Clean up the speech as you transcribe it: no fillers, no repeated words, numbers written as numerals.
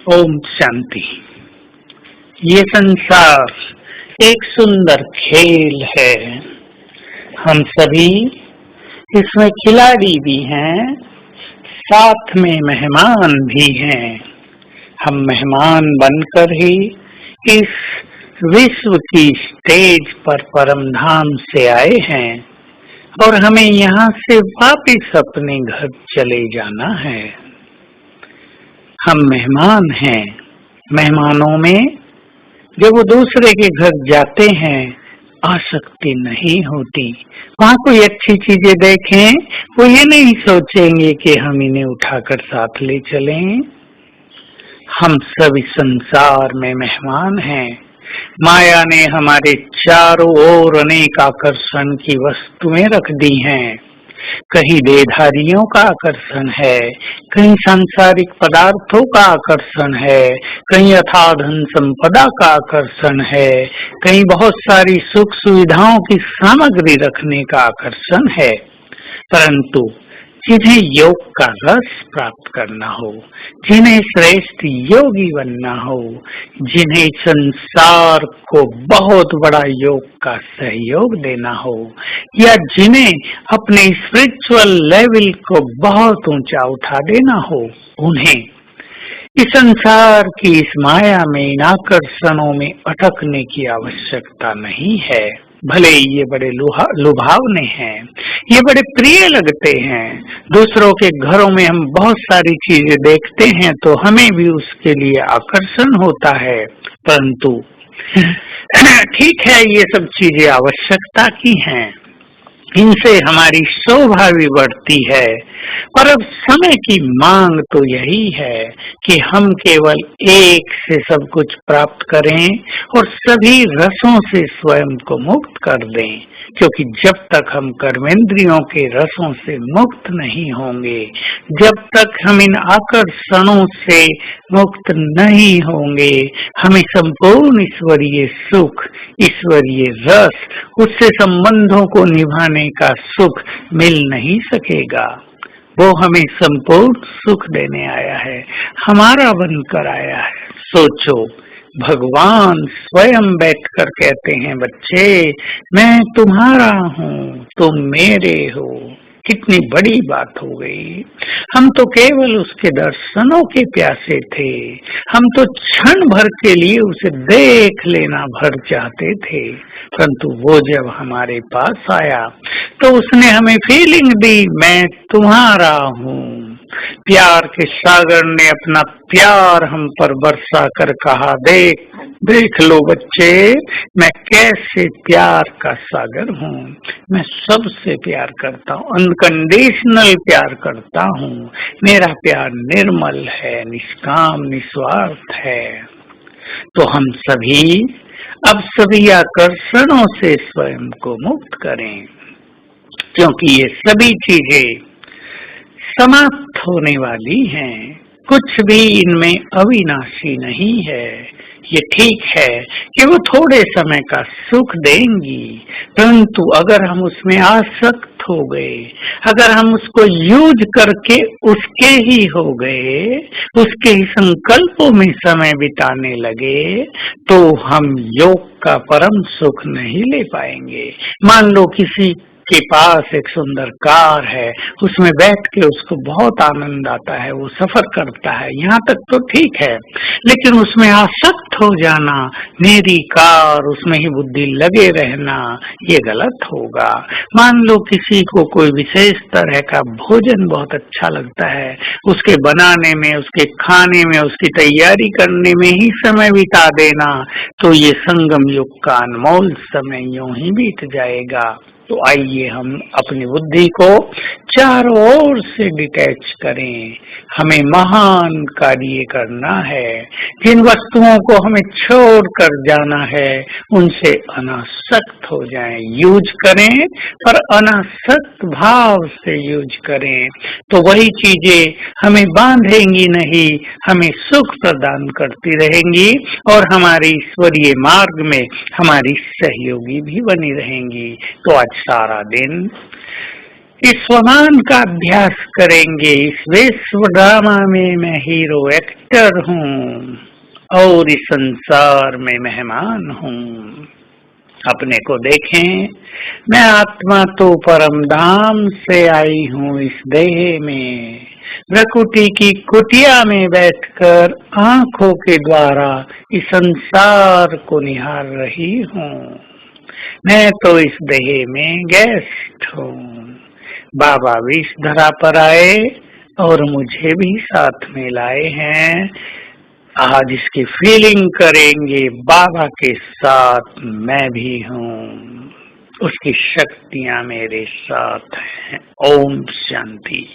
ओम शांति। ये संसार एक सुंदर खेल है। हम सभी इसमें खिलाड़ी भी हैं, साथ में मेहमान भी हैं। हम मेहमान बनकर ही इस विश्व की स्टेज पर परम धाम से आए हैं और हमें यहाँ से वापिस अपने घर चले जाना है। हम मेहमान हैं। मेहमानों में जब वो दूसरे के घर जाते हैं आसक्ति नहीं होती। वहाँ कोई अच्छी चीजें देखें वो ये नहीं सोचेंगे कि हम इन्हें उठाकर साथ ले चलें। हम सभी संसार में मेहमान हैं। माया ने हमारे चारों ओर अनेक आकर्षण की वस्तुएं रख दी हैं। कहीं देहधारियों का आकर्षण है, कहीं सांसारिक पदार्थों का आकर्षण है, कहीं अथाह धन संपदा का आकर्षण है, कहीं बहुत सारी सुख सुविधाओं की सामग्री रखने का आकर्षण है। परंतु जिन्हें योग का रस प्राप्त करना हो, जिन्हें श्रेष्ठ योगी बनना हो, जिन्हें संसार को बहुत बड़ा योग का सहयोग देना हो, या जिन्हें अपने स्पिरिचुअल लेवल को बहुत ऊंचा उठा देना हो, उन्हें इस संसार की इस माया में इन आकर्षणों में अटकने की आवश्यकता नहीं है। भले ये बड़े लुभावने हैं, ये बड़े प्रिय लगते हैं। दूसरों के घरों में हम बहुत सारी चीजें देखते हैं तो हमें भी उसके लिए आकर्षण होता है। परंतु ठीक है, ये सब चीजें आवश्यकता की हैं, इनसे हमारी शोभा भी बढ़ती है। पर अब समय की मांग तो यही है कि हम केवल एक से सब कुछ प्राप्त करें और सभी रसों से स्वयं को मुक्त कर दें, क्योंकि जब तक हम कर्मेंद्रियों के रसों से मुक्त नहीं होंगे, जब तक हम इन आकर्षणों से मुक्त नहीं होंगे, हमें संपूर्ण ईश्वरीय सुख, ईश्वरीय रस, उससे संबंधों को निभाने का सुख मिल नहीं सकेगा। वो हमें संपूर्ण सुख देने आया है, हमारा बनकर आया है। सोचो, भगवान स्वयं बैठकर कहते हैं, बच्चे मैं तुम्हारा हूँ, तुम मेरे हो। कितनी बड़ी बात हो गई। हम तो केवल उसके दर्शनों के प्यासे थे। हम तो क्षण भर के लिए उसे देख लेना भर चाहते थे। परंतु वो जब हमारे पास आया तो उसने हमें फीलिंग दी, मैं तुम्हारा हूँ। प्यार के सागर ने अपना प्यार हम पर बरसा कर कहा, देख लो बच्चे, मैं कैसे प्यार का सागर हूँ। मैं सबसे प्यार करता हूँ, अनकंडीशनल प्यार करता हूँ। मेरा प्यार निर्मल है, निष्काम निस्वार्थ है। तो हम सभी अब सभी आकर्षणों से स्वयं को मुक्त करें, क्योंकि ये सभी चीजें समाप्त होने वाली हैं। कुछ भी इनमें अविनाशी नहीं है। ये ठीक है कि वो थोड़े समय का सुख देंगी, परंतु अगर हम उसमें आसक्त हो गए, अगर हम उसको यूज करके उसके ही हो गए, उसके ही संकल्पों में समय बिताने लगे, तो हम योग का परम सुख नहीं ले पाएंगे। मान लो किसी के पास एक सुंदर कार है, उसमें बैठ के उसको बहुत आनंद आता है, वो सफर करता है, यहाँ तक तो ठीक है। लेकिन उसमें आसक्त हो जाना, मेरी कार, उसमें ही बुद्धि लगे रहना, ये गलत होगा। मान लो किसी को कोई विशेष तरह का भोजन बहुत अच्छा लगता है, उसके बनाने में, उसके खाने में, उसकी तैयारी करने में ही समय बिता देना, तो ये संगम युग का अनमोल समय यूं ही बीत जाएगा। तो आइए हम अपनी बुद्धि को चारों ओर से डिटैच करें। हमें महान कार्य करना है। जिन वस्तुओं को हमें छोड़ कर जाना है उनसे अनासक्त हो जाएं। यूज करें पर अनासक्त भाव से यूज करें, तो वही चीजें हमें बांधेंगी नहीं, हमें सुख प्रदान करती रहेंगी और हमारे ईश्वरीय मार्ग में हमारी सहयोगी भी बनी रहेंगी। तो आज सारा दिन इस स्वमान का अभ्यास करेंगे। इस विश्व ड्रामा में मैं हीरो एक्टर हूँ और इस संसार में मेहमान हूँ। अपने को देखें, मैं आत्मा तो परम धाम से आई हूँ इस देह में। प्रकृति की कुटिया में बैठकर आंखों के द्वारा इस संसार को निहार रही हूँ। मैं तो इस देह में गेस्ट हूँ। बाबा भी इस धरा पर आए और मुझे भी साथ में लाए हैं। आज इसकी फीलिंग करेंगे, बाबा के साथ मैं भी हूँ, उसकी शक्तियाँ मेरे साथ हैं। ओम शांति।